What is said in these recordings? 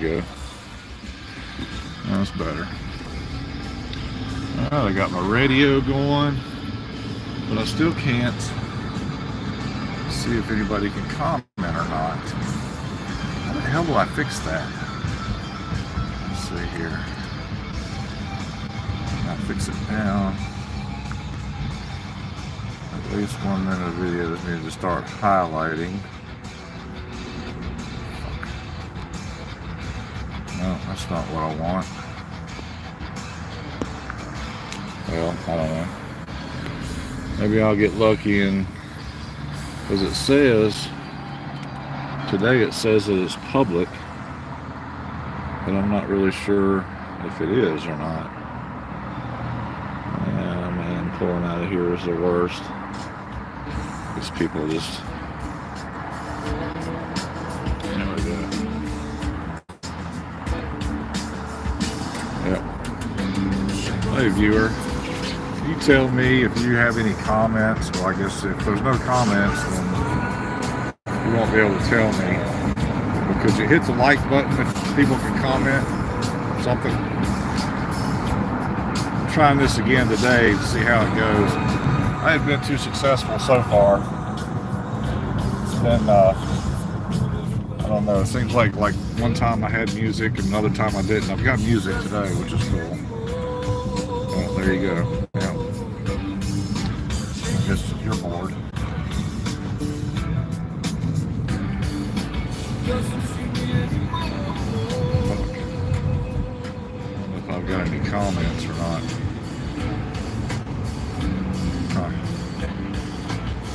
go. That's better. Alright, I got my radio going, but I still can't see if anybody can comment or not. How the hell do I fix that? Let's see here. I fix it down. At least 1 minute of video that needs to start highlighting. No, that's not what I want. Well, I don't know. Maybe I'll get lucky and, because it says, today it says that it's public, but I'm not really sure if it is or not. Yeah, man, pulling out of here is the worst. These people just, there we go. Yep. Hey viewer, you tell me if you have any comments. Well, I guess if there's no comments, then you won't be able to tell me, because you hit the like button if people can comment something. I'm trying this again today to see how it goes. I haven't been too successful so far. It's been, I don't know, it seems like one time I had music and another time I didn't. I've got music today, which is cool. Well, there you go. Yeah. I guess you're bored. I don't know if I've got any comments or not.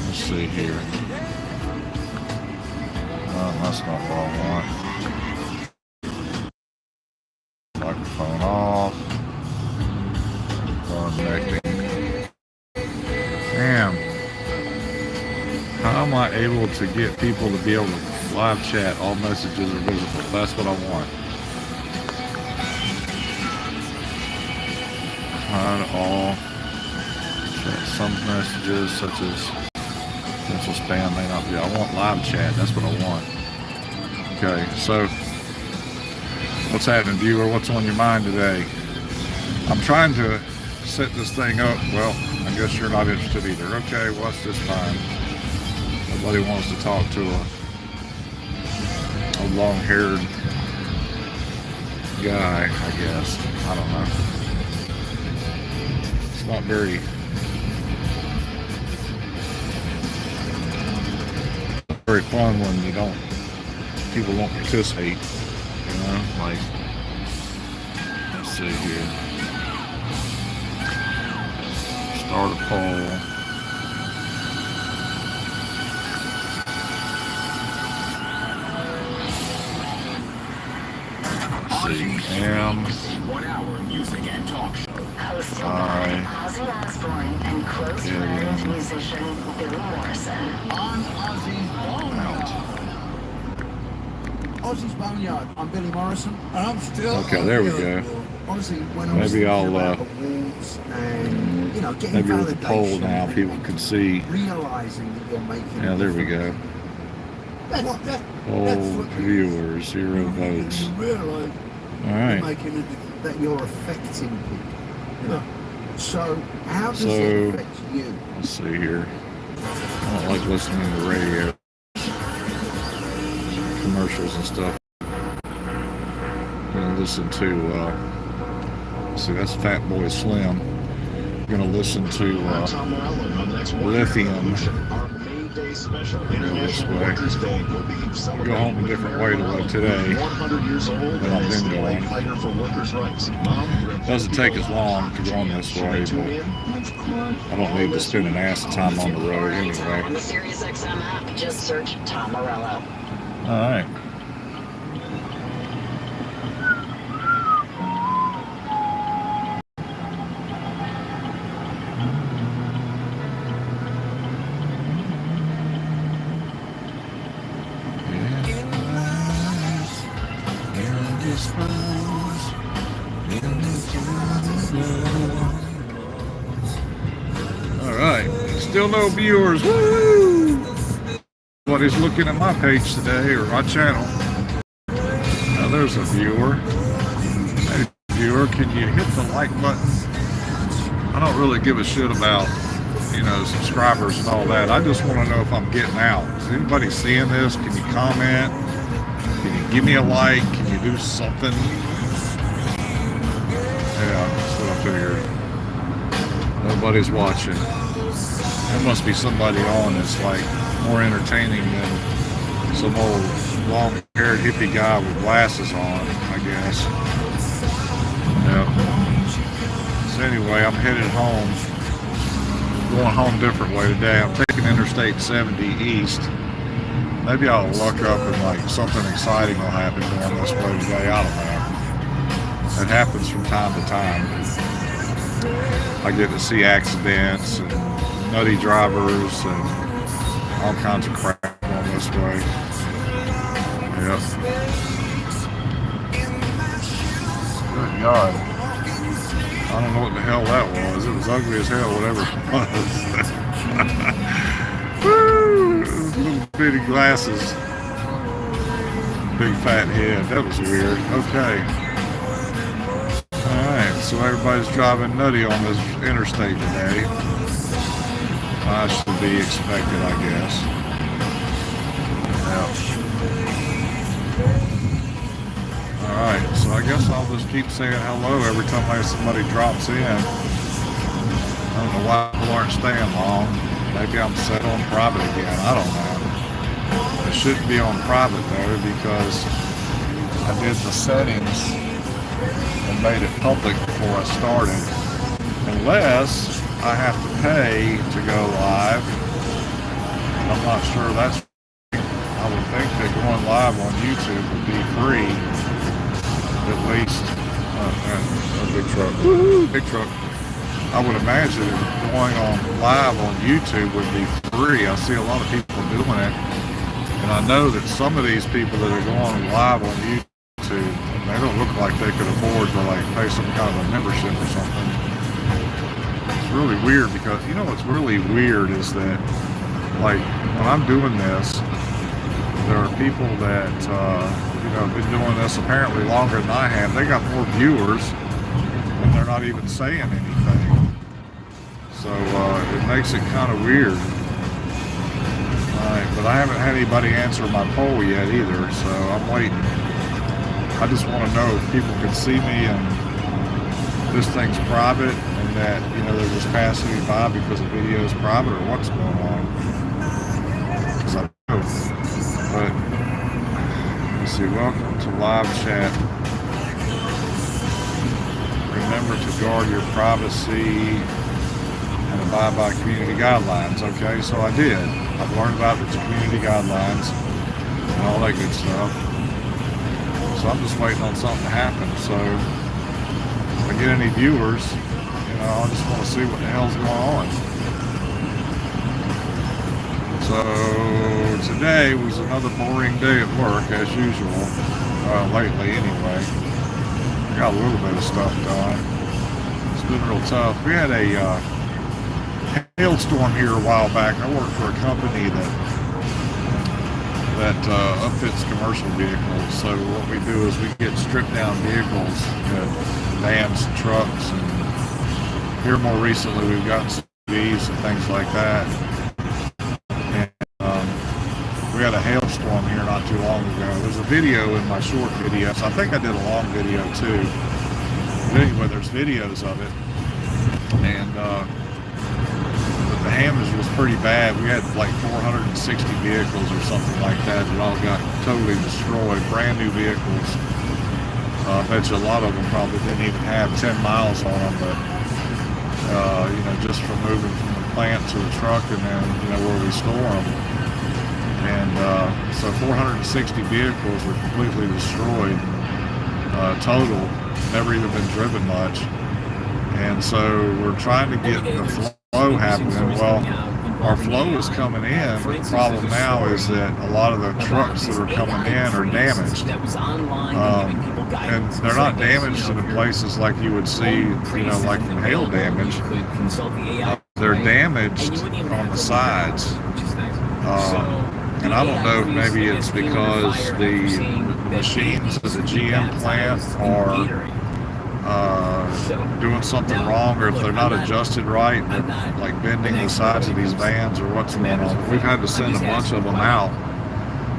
Let's see here. That's not what I want. Microphone off. Connecting. Damn. How am I able to get people to be able to live chat? All messages are visible. That's what I want. Hide all. Some messages such as potential spam may not be. I want live chat. That's what I want. Okay, so what's happening, viewer? What's on your mind today? I'm trying to set this thing up. Well, I guess you're not interested either. Okay, well, that's just fine. Nobody wants to talk to a long-haired guy, I guess. I don't know. It's not very fun when people don't participate, you know, like, let's see here, start a poll, let's see, am 1 hour music and talk show. Hosted by Ozzy Osbourne and close friend of musician Billy Morrison. On Ozzy's Boneyard. Ozzy's Boneyard. I'm Billy Morrison, and I'm still. Okay, there we go. Honestly, when I was maybe I'll awards and, you know, getting maybe with the poll now people can see. Realizing that you're making. Yeah, there we go. Poll viewers, 0 votes. Realize all right. making that you're affecting people. You know? So how does it affect you? Let's see here. I don't like listening to the radio, commercials and stuff. I'm gonna listen to see, that's Fatboy Slim. I'm gonna listen to Lithium. Go this way. Go home a different way to today than I've been going. Doesn't take as long to go on this way, but I don't need to spend an ass of time on the road anyway. On the SiriusXM app, just search Tom Morello. All right. All right, still no viewers. Woo! What is looking at my page today or my channel? Now there's a viewer. Hey, viewer, can you hit the like button? I don't really give a shit about, you know, subscribers and all that. I just want to know if I'm getting out. Is anybody seeing this? Can you comment? Can you give me a like? Can you do something? Yeah, that's what I figured. Nobody's watching. There must be somebody on that's like more entertaining than some old long-haired hippie guy with glasses on, I guess. Yep. So anyway, I'm headed home. Going home a different way today. I'm taking Interstate 70 east. Maybe I'll luck up and like something exciting will happen going this way today. I don't know. It happens from time to time. I get to see accidents and nutty drivers and all kinds of crap on this way. Yep. Good God. I don't know what the hell that was. It was ugly as hell, whatever it was. Woo! Little bitty glasses. Big fat head. That was weird. Okay. Alright, so everybody's driving nutty on this interstate today. I should be expected, I guess. Yeah. Alright, so I guess I'll just keep saying hello every time somebody drops in. I don't know why people aren't staying long. Maybe I'm set on private again. I don't know. It shouldn't be on private though because I did the settings and made it public before I started. Unless I have to pay to go live. I'm not sure that's free. I would think that going live on YouTube would be free. At least a big truck. Woo-hoo, big truck. I would imagine going on live on YouTube would be free. I see a lot of people doing it. And I know that some of these people that are going live on YouTube, they don't look like they could afford to like pay some kind of a membership or something. It's really weird because, you know what's really weird is that, like, when I'm doing this, there are people that, you know, have been doing this apparently longer than I have. They got more viewers and they're not even saying anything. So it makes it kind of weird. Alright, but I haven't had anybody answer my poll yet either, so I'm waiting. I just want to know if people can see me and this thing's private and that, you know, they're just passing me by because the video is private or what's going on. Because I don't know. But, let's see, welcome to live chat. Remember to guard your privacy and abide by community guidelines. Okay, so I did. I've learned about the community guidelines and all that good stuff. So I'm just waiting on something to happen. So if I get any viewers, you know, I just want to see what the hell's going on. So today was another boring day at work as usual, lately anyway. I got a little bit of stuff done. It's been real tough. We had a hailstorm here a while back. I work for a company that upfits commercial vehicles. So what we do is we get stripped down vehicles, vans, trucks, and here more recently we've got SUVs and things like that. We had a hailstorm here not too long ago. There's a video in my short videos. I think I did a long video too. But anyway, there's videos of it. And but the damage was pretty bad. We had like 460 vehicles or something like that that all got totally destroyed. Brand new vehicles. I bet you a lot of them probably didn't even have 10 miles on them, but you know, just from moving from the plant to the truck and then, you know, where we store them. And so 460 vehicles were completely destroyed total, never even been driven much. And so we're trying to get the flow happening. Well, our flow is coming in. The problem now is that a lot of the trucks that are coming in are damaged. And they're not damaged in the places like you would see, you know, like from hail damage. They're damaged on the sides. And I don't know if maybe it's because the machines at the GM plant are doing something wrong, or if they're not adjusted right, like bending the sides of these vans, or what's going on. We've had to send a bunch of them out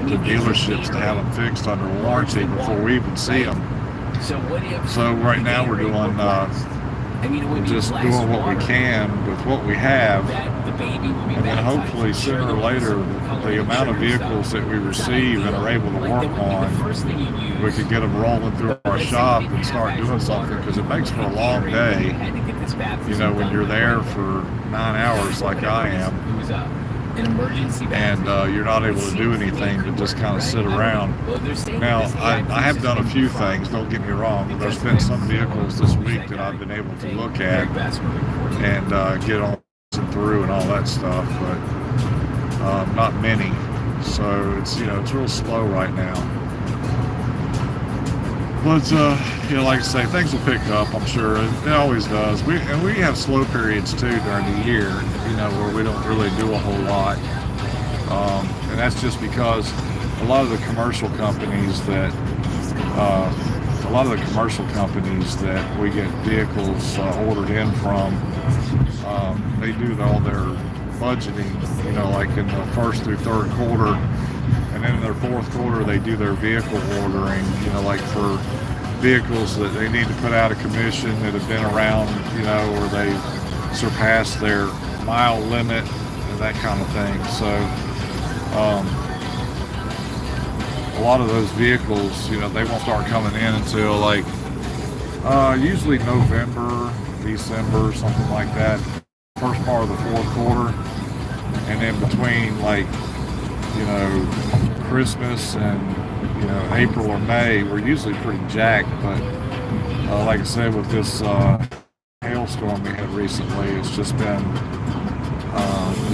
to dealerships to have them fixed under warranty before we even see them. So right now we're doing just doing what we can with what we have, and then hopefully sooner or later the amount of vehicles that we receive and are able to work on, we could get them rolling through our shop and start doing something, because it makes for a long day, you know, when you're there for 9 hours like I am, and you're not able to do anything but just kind of sit around. Now, I have done a few things, don't get me wrong. There's been some vehicles this week that I've been able to look at and get on through and all that stuff, but not many. So it's, you know, it's real slow right now. But you know, like I say, things will pick up, I'm sure. It always does. We have slow periods too during the year, you know, where we don't really do a whole lot, and that's just because a lot of the commercial companies that we get vehicles ordered in from, they do all their budgeting, you know, like in the first through third quarter, and then in their fourth quarter they do their vehicle ordering, you know, like for vehicles that they need to put out of commission that have been around, you know, or they surpassed their mile limit and that kind of thing. So a lot of those vehicles, you know, they won't start coming in until like usually November, December, something like that, first part of the fourth quarter. And then between, like, you know, Christmas and, you know, April or May, we're usually pretty jacked. But like I said, with this hailstorm we had recently, it's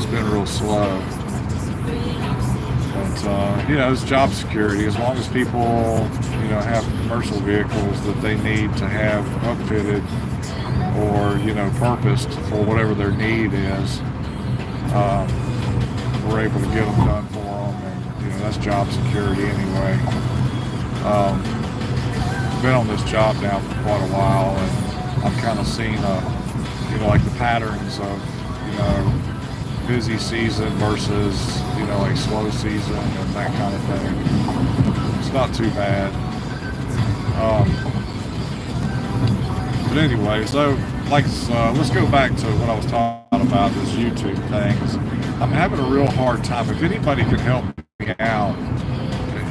been real slow. But you know, it's job security. As long as people, you know, have commercial vehicles that they need to have upfitted or, you know, purposed for whatever their need is, we're able to get them done for them, and, you know, that's job security anyway. Been on this job now for quite a while, and I've kind of seen, you know, like the patterns of, you know, busy season versus, you know, like slow season and that kind of thing. It's not too bad. But anyway, so let's go back to what I was talking about, this YouTube thing. I'm having a real hard time. If anybody could help me out,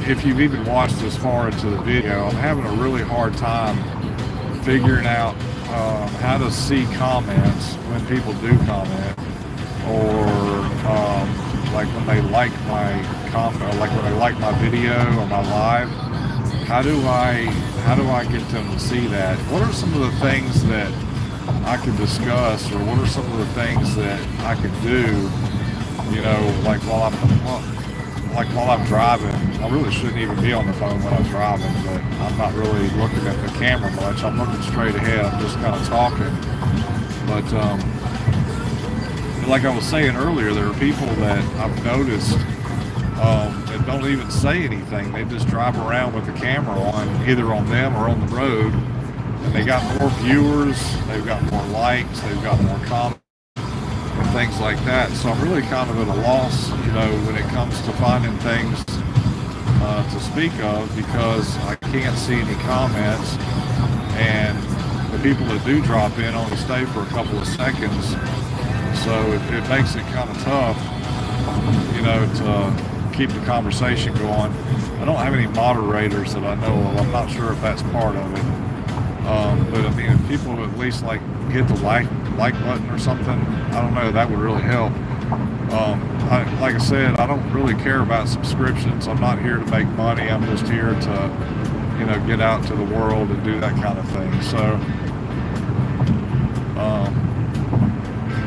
if you've even watched this far into the video, I'm having a really hard time figuring out how to see comments when people do comment, or like when they like my comment, like when they like my video or my live. How do I get them to see that? What are some of the things that I can discuss, or what are some of the things that I can do, you know, like while I'm driving? I really shouldn't even be on the phone when I'm driving, but I'm not really looking at the camera much. I'm looking straight ahead. I'm just kind of talking. But like I was saying earlier, there are people that I've noticed that don't even say anything. They just drive around with the camera on, either on them or on the road, and they got more viewers, they've got more likes, they've got more comments and things like that. So I'm really kind of at a loss, you know, when it comes to finding things to speak of, because I can't see any comments, and the people that do drop in only stay for a couple of seconds. So it makes it kind of tough, you know, to keep the conversation going. I don't have any moderators that I know of. I'm not sure if that's part of it. But I mean, if people at least like hit the like button or something, I don't know, that would really help. Like I said, I don't really care about subscriptions. I'm not here to make money. I'm just here to, you know, get out to the world and do that kind of thing.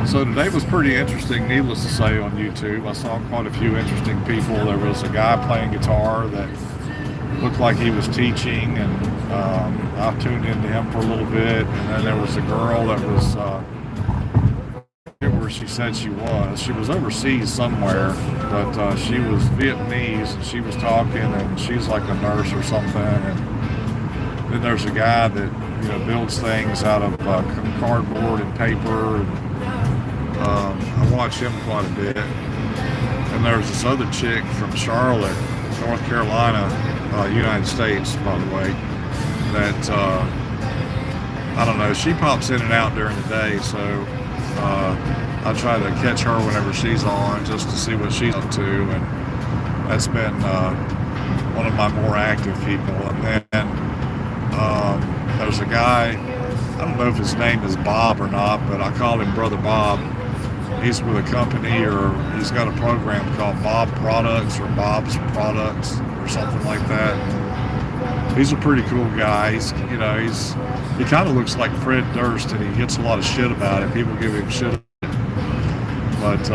So today was pretty interesting, needless to say, on YouTube. I saw quite a few interesting people. There was a guy playing guitar that looked like he was teaching, and I tuned into him for a little bit. And then there was a girl that was, where she said she was. She was overseas somewhere, but she was Vietnamese, and she was talking, and she's like a nurse or something. And then there's a guy that, you know, builds things out of cardboard and paper. And, I watch him quite a bit. And there's this other chick from Charlotte, North Carolina, United States, by the way, that I don't know, she pops in and out during the day, so I try to catch her whenever she's on just to see what she's up to, and that's been one of my more active people. And then there's a guy, I don't know if his name is Bob or not, but I call him Brother Bob. He's with a company, or he's got a program called Bob Products or Bob's Products or something like that. He's a pretty cool guy. He's, you know, he kind of looks like Fred Durst, and he gets a lot of shit about it. People give him shit, but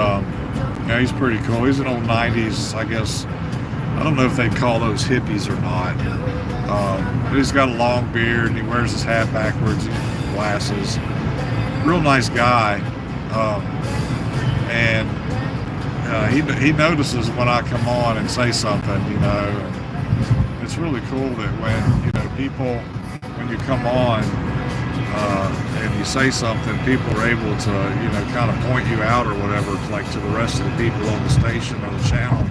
yeah, he's pretty cool. He's an old 90s, I guess. I don't know if they'd call those hippies or not. But he's got a long beard, and he wears his hat backwards, and glasses. Real nice guy. And he notices when I come on and say something, you know. And it's really cool that when, you know, people, when you come on and you say something, people are able to, you know, kind of point you out or whatever, like to the rest of the people on the station or the channel.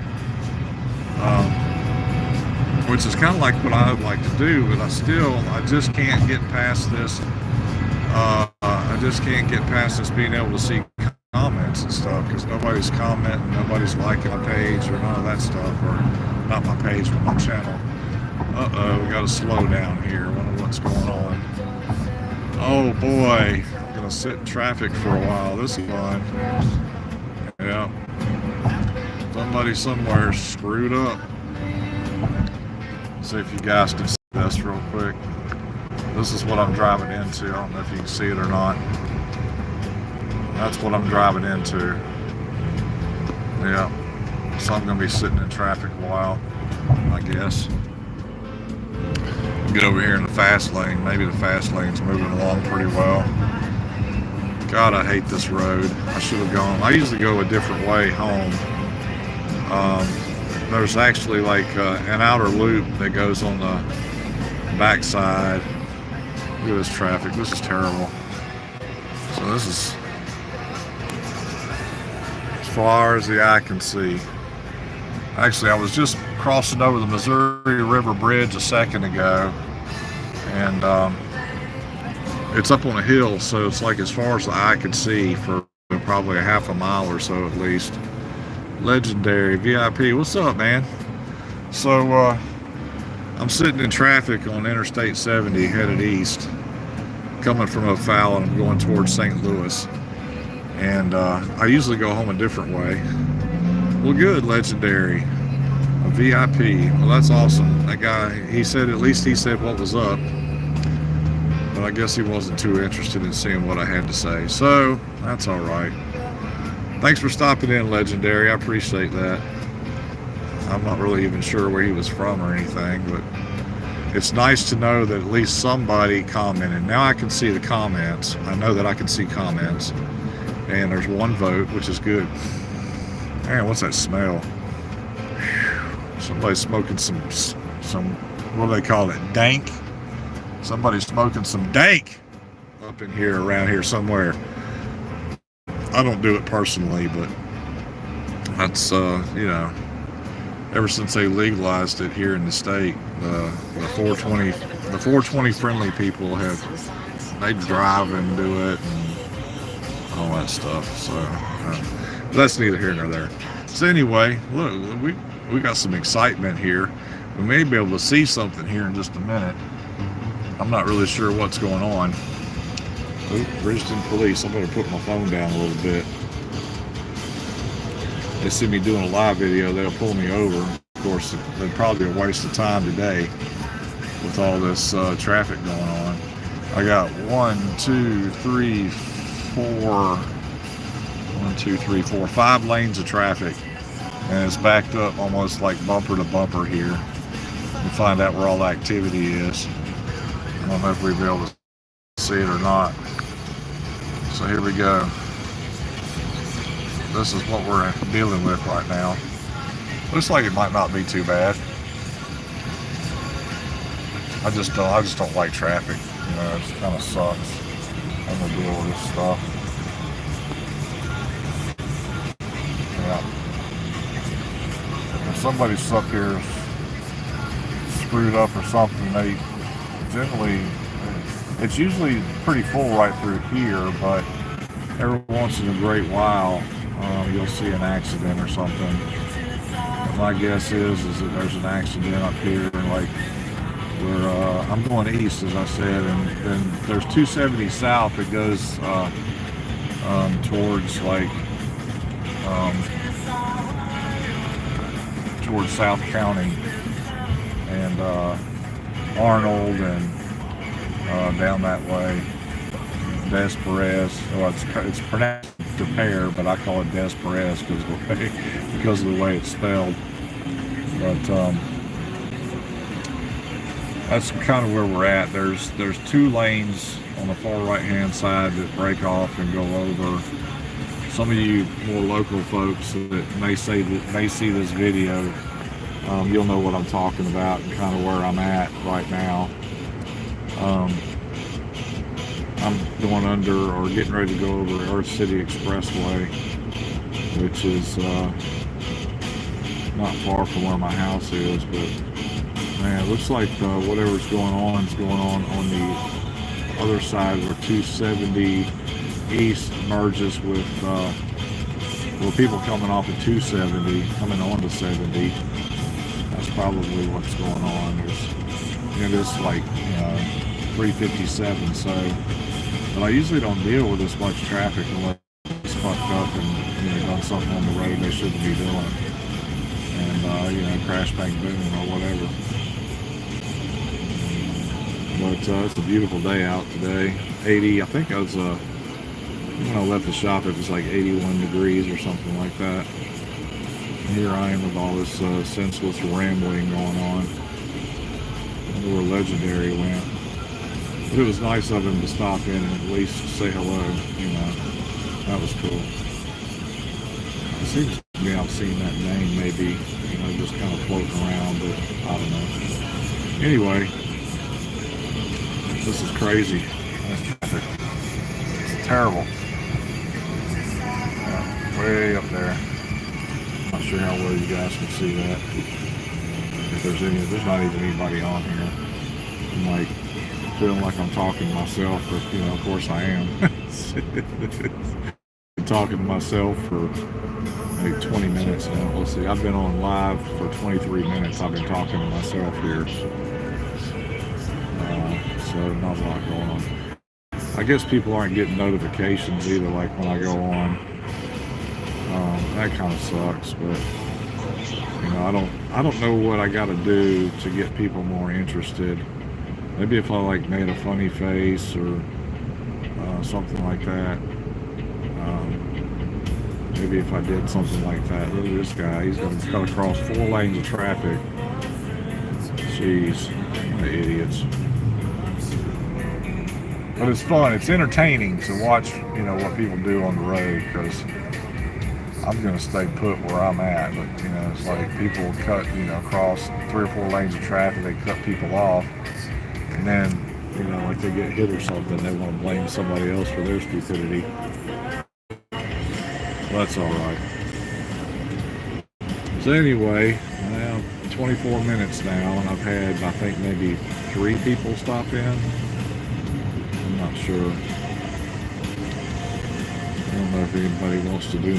Which is kind of like what I would like to do, but I just can't get past this. I just can't get past this being able to see comments and stuff, because nobody's commenting, nobody's liking my page or none of that stuff, or not my page, but my channel. We got to slow down here. I wonder what's going on. Oh boy, I'm gonna sit in traffic for a while. This is fun. Yeah, somebody somewhere screwed up. See if you guys can see this real quick. This is what I'm driving into. I don't know if you can see it or not. That's what I'm driving into. Yeah. So I'm going to be sitting in traffic a while, I guess. Get over here in the fast lane. Maybe the fast lane's moving along pretty well. God, I hate this road. I should have gone. I usually go a different way home. There's actually like an outer loop that goes on the backside. Look at this traffic. This is terrible. So this is as far as the eye can see. Actually, I was just crossing over the Missouri River Bridge a second ago, and it's up on a hill, so it's like as far as the eye could see for probably a half a mile or so at least. Legendary VIP, what's up, man? So I'm sitting in traffic on Interstate 70 headed east, coming from O'Fallon. I'm going towards St. Louis, and I usually go home a different way. Well, good, Legendary, a VIP. Well, that's awesome. That guy, he said, at least he said what was up, but I guess he wasn't too interested in seeing what I had to say, so that's all right. Thanks for stopping in, Legendary. I appreciate that. I'm not really even sure where he was from or anything, but it's nice to know that at least somebody commented. Now I can see the comments. I know that I can see comments. And there's one vote, which is good. Man, what's that smell? Somebody's smoking some, what do they call it? Dank? Somebody's smoking some dank up in here, around here somewhere. I don't do it personally, but that's, you know, ever since they legalized it here in the state, the 420 friendly people they drive and do it and all that stuff. So that's neither here nor there. So anyway, look, we got some excitement here. We may be able to see something here in just a minute. I'm not really sure what's going on. Oop, Bridgeton Police. I better put my phone down a little bit. They see me doing a live video, they'll pull me over. Of course, they'd probably be a waste of time today with all this traffic going on. I got 5 lanes of traffic, and it's backed up almost like bumper to bumper here. We'll find out where all the activity is. I don't know if we'll be able to see it or not. So here we go. this is what we're dealing with right now. Looks like it might not be too bad. I just don't like traffic. You know, it kind of sucks. I'm gonna deal with this stuff. Yeah. If somebody's up here screwed up or something, they generally, it's usually pretty full right through here, but every once in a great while, you'll see an accident or something. My guess is that there's an accident up here, like where I'm going east, as I said, and then there's 270 south that goes towards like towards South County and Arnold and down that way. Des Perez. Well, it's pronounced Pear, but I call it Des Perez because of the way it's spelled. But that's kind of where we're at. There's 2 lanes on the far right hand side that break off and go over. Some of you more local folks that may see this video, you'll know what I'm talking about and kind of where I'm at right now. I'm going under or getting ready to go over Earth City Expressway, which is not far from where my house is, but man, it looks like whatever's going on is going on the other side where 270 East merges with well, people coming off of 270 coming on to 70. That's probably what's going on. It's like 357, so. But I usually don't deal with this much traffic unless it's fucked up and done something on the road they shouldn't be doing, and crash, bang, boom, or whatever. But it's a beautiful day out today. 80. I think I was when I left the shop, it was like 81 degrees or something like that. And here I am with all this senseless rambling going on. I wonder where Legendary went. But it was nice of him to stop in and at least say hello, That was cool. It seems to me I've seen that name maybe, just kind of floating around, but I don't know. Anyway, this is crazy. It's terrible. Yeah, way up there. Not sure how well you guys can see that. If there's not even anybody on here. I'm like, feeling like I'm talking to myself, but of course I am. Been talking to myself for maybe 20 minutes now. Let's see, I've been on live for 23 minutes. I've been talking to myself here. So not a lot going on. I guess people aren't getting notifications either, like when I go on. That kind of sucks, but I don't know what I got to do to get people more interested. Maybe if I made a funny face or something like that. Maybe if I did something like that. Look at this guy. He's going to cut across 4 lanes of traffic. Jeez, what idiots. But it's fun. It's entertaining to watch, what people do on the road, because I'm going to stay put where I'm at. But, it's like people cut, across 3 or 4 lanes of traffic. They cut people off. And then, like they get hit or something, they want to blame somebody else for their stupidity. Well, that's all right. So anyway, 24 minutes now, and I've had, I think, maybe 3 people stop in. I'm not sure. I don't know if anybody wants to do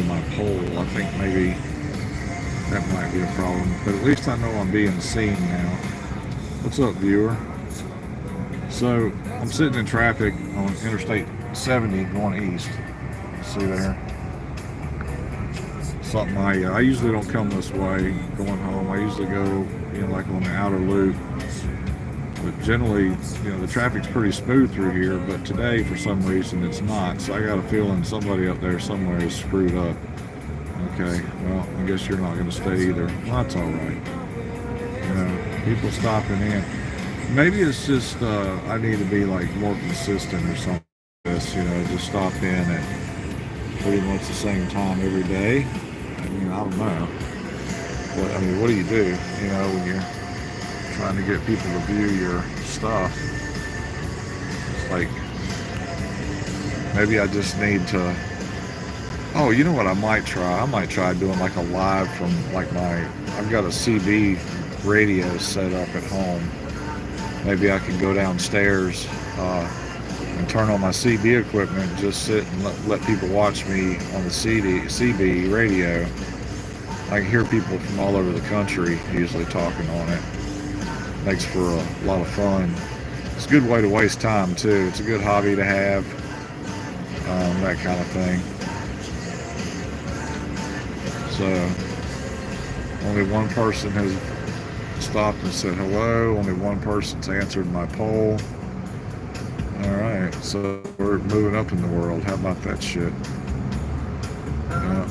my poll. I think maybe that might be a problem, but at least I know I'm being seen now. What's up, viewer? So I'm sitting in traffic on Interstate 70 going east. See there? Something I usually don't come this way going home. I usually go, like on the outer loop. But generally, the traffic's pretty smooth through here. But today, for some reason, it's not. So I got a feeling somebody up there somewhere is screwed up. Okay, well, I guess you're not going to stay either. Well, that's all right. People stopping in. Maybe it's just I need to be more consistent or something. this, you know, just stop in at pretty much the same time every day. I mean, I don't know. But, I mean, what do, you know, when you're trying to get people to view your stuff? It's like, maybe I just need to, oh, you know what I might try? I might try doing like a live from like I've got a CB radio set up at home. Maybe I can go downstairs and turn on my CB equipment, just sit and let people watch me on the CB radio. I can hear people from all over the country usually talking on it. Makes for a lot of fun. It's a good way to waste time too. It's a good hobby to have, that kind of thing. So only one person has stopped and said hello. Only one person's answered my poll. Alright, so we're moving up in the world. How about that shit? Yeah.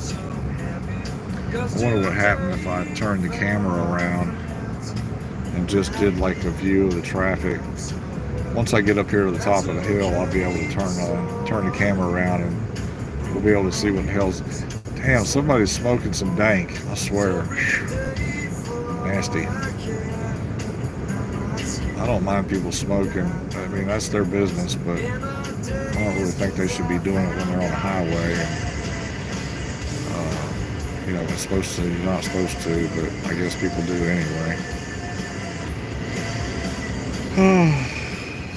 I wonder what happened if I turned the camera around and just did like a view of the traffic. Once I get up here to the top of the hill, I'll be able to turn the camera around and we'll be able to see what the hell's... Damn, somebody's smoking some dank, I swear. Nasty. I don't mind people smoking. I mean, that's their business, but I don't really think they should be doing it when they're on a highway. And, you know, it's supposed to, you're not supposed to, but I guess people do anyway.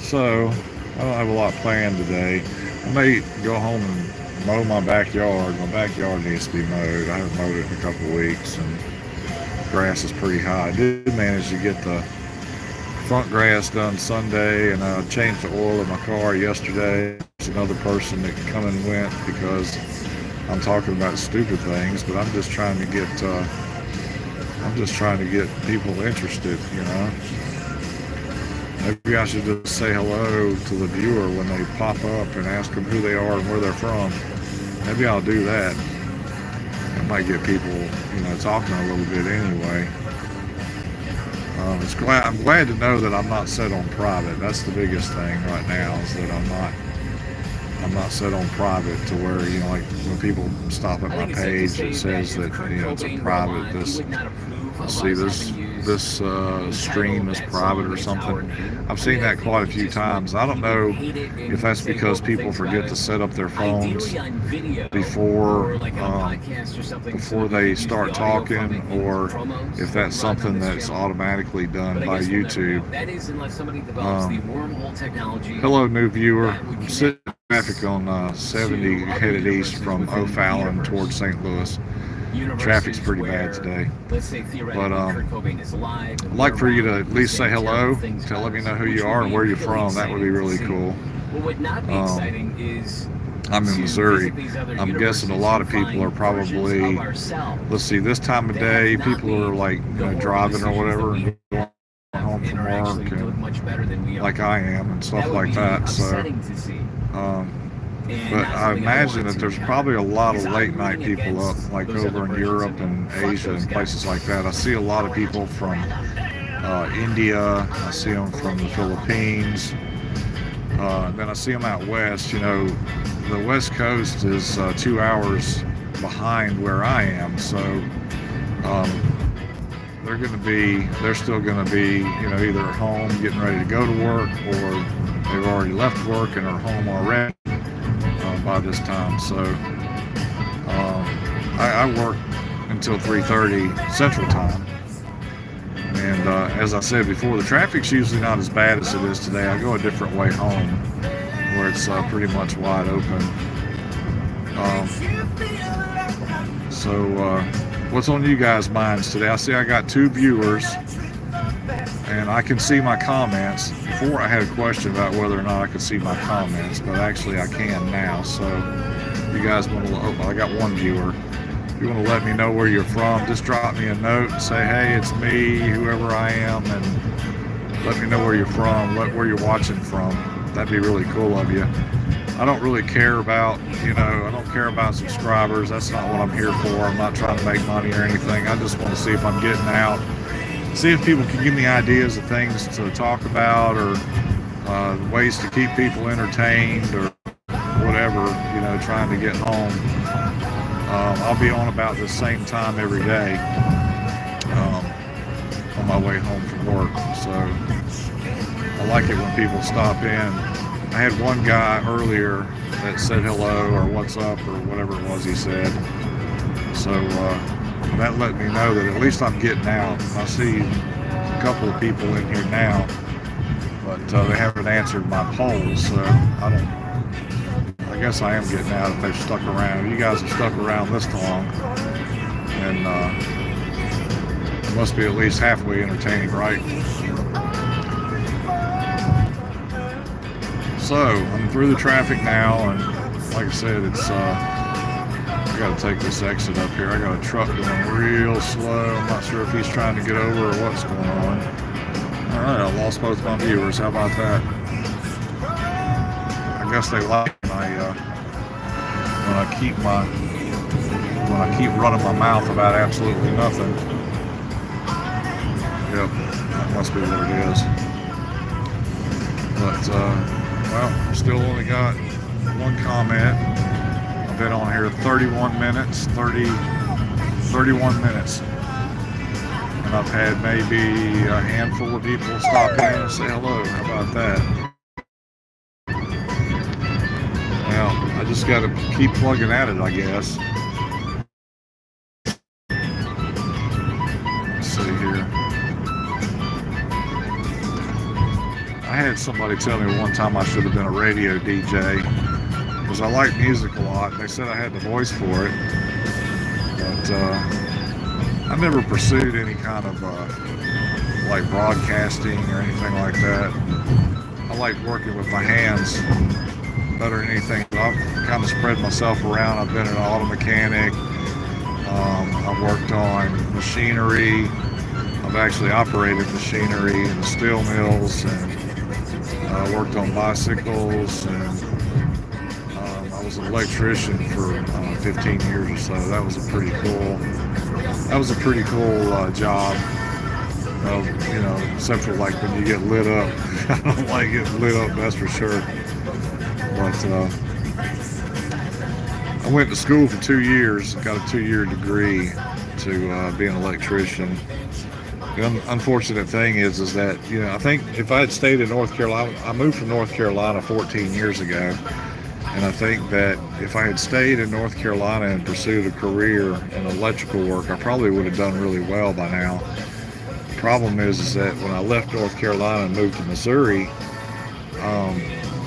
So, I don't have a lot planned today. I may go home and mow my backyard. My backyard needs to be mowed. I haven't mowed it in a couple of weeks, and grass is pretty high. I did manage to get the front grass done Sunday, and I changed the oil in my car yesterday. There's another person that come and went because I'm talking about stupid things, but I'm just trying to get people interested, you know. Maybe I should just say hello to the viewer when they pop up and ask them who they are and where they're from. Maybe I'll do that. It might get people, you know, talking a little bit anyway. I'm glad to know that I'm not set on private. That's the biggest thing right now, is that I'm not set on private to where, you know, like when people stop at my page, it says that, you know, it's a private. This stream is private or something. I've seen that quite a few times. I don't know if that's because people forget to set up their phones before they start talking, or if that's something that's automatically done by YouTube. Hello, new viewer. I'm sitting in traffic on 70 headed east from O'Fallon towards St. Louis. Traffic's pretty bad today, but I'd like for you to at least say hello, to let me know who you are and where you're from. That would be really cool. I'm in Missouri. I'm guessing a lot of people are probably, let's see, this time of day, people are like, you know, driving or whatever and going home from work, and like I am and stuff like that. So but I imagine that there's probably a lot of late night people up, like over in Europe and Asia and places like that. I see a lot of people from India. I see them from the Philippines. Then I see them out west. You know, the West Coast is 2 hours behind where I am, so they're still going to be, you know, either at home getting ready to go to work, or they've already left work and are home already by this time. So I work until 3:30 Central Time, and as I said before, the traffic's usually not as bad as it is today. I go a different way home where it's pretty much wide open. What's on you guys' minds today? I see I got 2 viewers, and I can see my comments. Before I had a question about whether or not I could see my comments, but actually I can now. So you guys want to, I got 1 viewer. If you want to let me know where you're from, just drop me a note and say, hey, it's me, whoever I am, and let me know where you're from, where you're watching from. That'd be really cool of you. I don't really care about, you know, I don't care about subscribers. That's not what I'm here for. I'm not trying to make money or anything. I just want to see if I'm getting out. See if people can give me ideas of things to talk about, or ways to keep people entertained, or whatever, you know, trying to get home. I'll be on about the same time every day on my way home from work. So I like it when people stop in. I had one guy earlier that said hello or what's up or whatever it was he said. So that let me know that at least I'm getting out. I see a couple of people in here now, but they haven't answered my polls, so I guess I am getting out if they've stuck around. You guys have stuck around this long, and it must be at least halfway entertaining, right? So I'm through the traffic now, and like I said, it's I gotta take this exit up here. I got a truck going real slow. I'm not sure if he's trying to get over or what's going on. All right, I lost both my viewers. How about that? I guess they like when I keep running my mouth about absolutely nothing. Yep, that must be what it is. But well, still only got one comment. I've been on here 31 minutes. And I've had maybe a handful of people stop in and say hello. How about that? Well, I just got to keep plugging at it, I guess. Let's see here. I had somebody tell me one time I should have been a radio DJ because I like music a lot. They said I had the voice for it, but I never pursued any kind of like broadcasting or anything like that. I like working with my hands better than anything. I've kind of spread myself around. I've been an auto mechanic. I've worked on machinery. I've actually operated machinery in the steel mills, and worked on bicycles, and I was an electrician for 15 years or so. That was a pretty cool job. You know, except for like when you get lit up. I don't like getting lit up, that's for sure. But I went to school for 2 years, got a 2-year degree to be an electrician. The unfortunate thing is that, you know, I think if I had stayed in North Carolina, I moved from North Carolina 14 years ago, and I think that if I had stayed in North Carolina and pursued a career in electrical work, I probably would have done really well by now. The problem is that when I left North Carolina and moved to Missouri,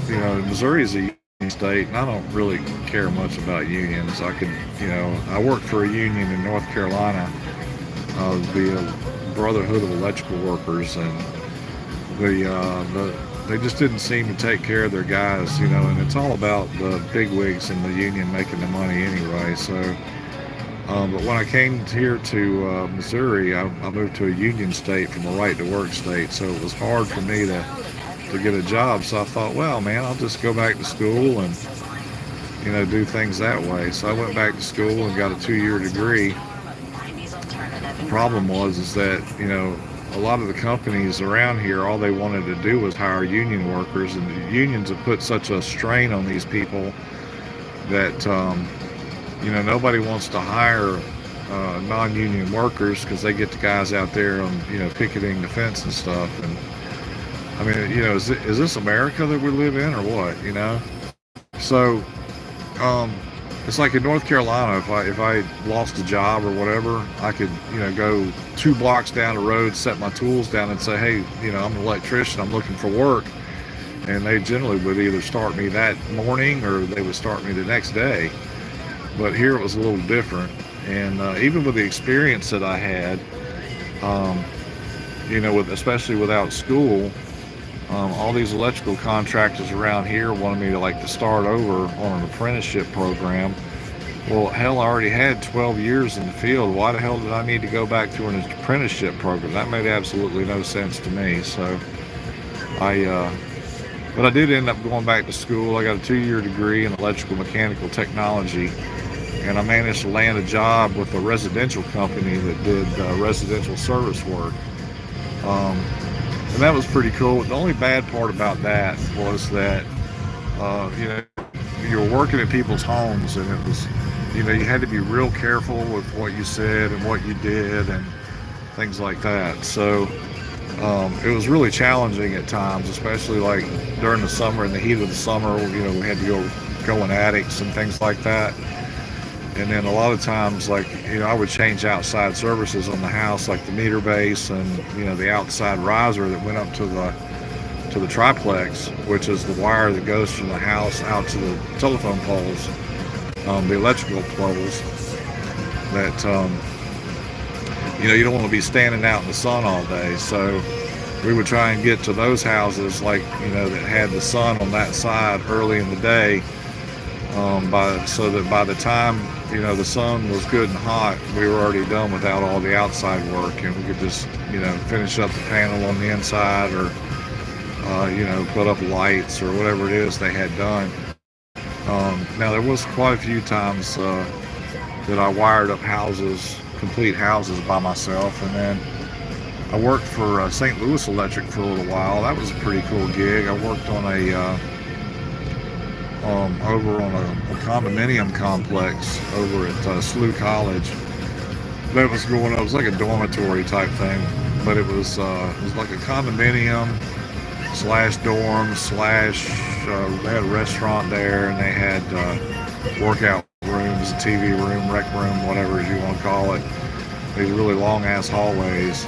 you know, Missouri is a union state, and I don't really care much about unions. I worked for a union in North Carolina, the Brotherhood of Electrical Workers, and they just didn't seem to take care of their guys, you know, and it's all about the bigwigs in the union making the money anyway. So, but when I came here to Missouri, I moved to a union state from a right to work state, so it was hard for me to get a job. So I thought, well, man, I'll just go back to school and, you know, do things that way. So I went back to school and got a 2-year degree. The problem was that, you know, a lot of the companies around here, all they wanted to do was hire union workers, and the unions have put such a strain on these people that, you know, nobody wants to hire non-union workers because they get the guys out there on, you know, picketing the fence and stuff. And I mean, you know, is this America that we live in or what, you know? So, it's like in North Carolina, if I lost a job or whatever, I could, you know, go 2 blocks down the road, set my tools down and say, hey, you know, I'm an electrician, I'm looking for work. And they generally would either start me that morning or they would start me the next day. But here it was a little different. And even with the experience that I had, you know, especially without school, all these electrical contractors around here wanted me to start over on an apprenticeship program. Well, hell, I already had 12 years in the field. Why the hell did I need to go back to an apprenticeship program? That made absolutely no sense to me. So but I did end up going back to school. I got a 2-year degree in electrical mechanical technology, and I managed to land a job with a residential company that did residential service work. And that was pretty cool. The only bad part about that was that, you know, you were working in people's homes, and it was, you had to be real careful with what you said and what you did and things like that. So it was really challenging at times, especially like during the summer, in the heat of the summer. We had to go in attics and things like that. And then a lot of times, like, I would change outside services on the house, like the meter base and, the outside riser that went up to the triplex, which is the wire that goes from the house out to the telephone poles, the electrical poles that, you don't want to be standing out in the sun all day. So we would try and get to those houses, like, that had the sun on that side early in the day, so that by the time, the sun was good and hot, we were already done without all the outside work, and we could just, finish up the panel on the inside, or, put up lights or whatever it is they had done. Now, there was quite a few times that I wired up houses, complete houses by myself, and then I worked for St. Louis Electric for a little while. That was a pretty cool gig. I worked on over on a condominium complex over at SLU College. That was going up. It was like a dormitory type thing, but it was like a condominium slash dorm slash. They had a restaurant there, and they had workout rooms, a TV room, rec room, whatever you want to call it. These really long ass hallways,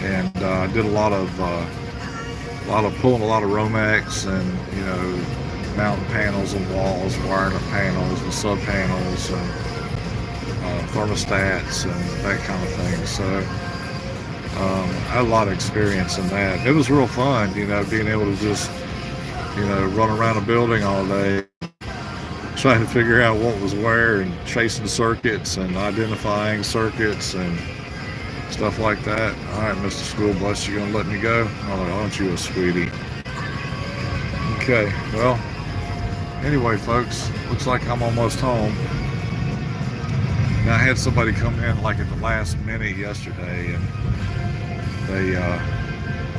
and I did a lot of pulling a lot of Romex and mounting panels and walls, wiring up panels and sub panels and thermostats and that kind of thing. So I had a lot of experience in that. It was real fun, being able to just run around a building all day trying to figure out what was where and tracing circuits and identifying circuits and stuff like that. All right, Mr. School Bus, you gonna let me go? Oh, aren't you a sweetie? Okay, well, anyway, folks, looks like I'm almost home. Now, I had somebody come in like at the last minute yesterday, and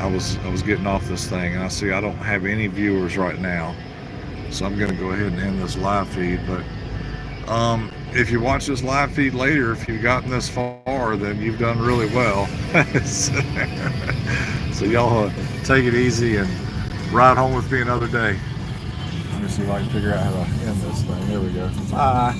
I was getting off this thing, and I see I don't have any viewers right now, so I'm gonna go ahead and end this live feed. But if you watch this live feed later, if you've gotten this far, then you've done really well. So y'all take it easy and ride home with me another day. Let me see if I can figure out how to end this thing. There we go. Bye.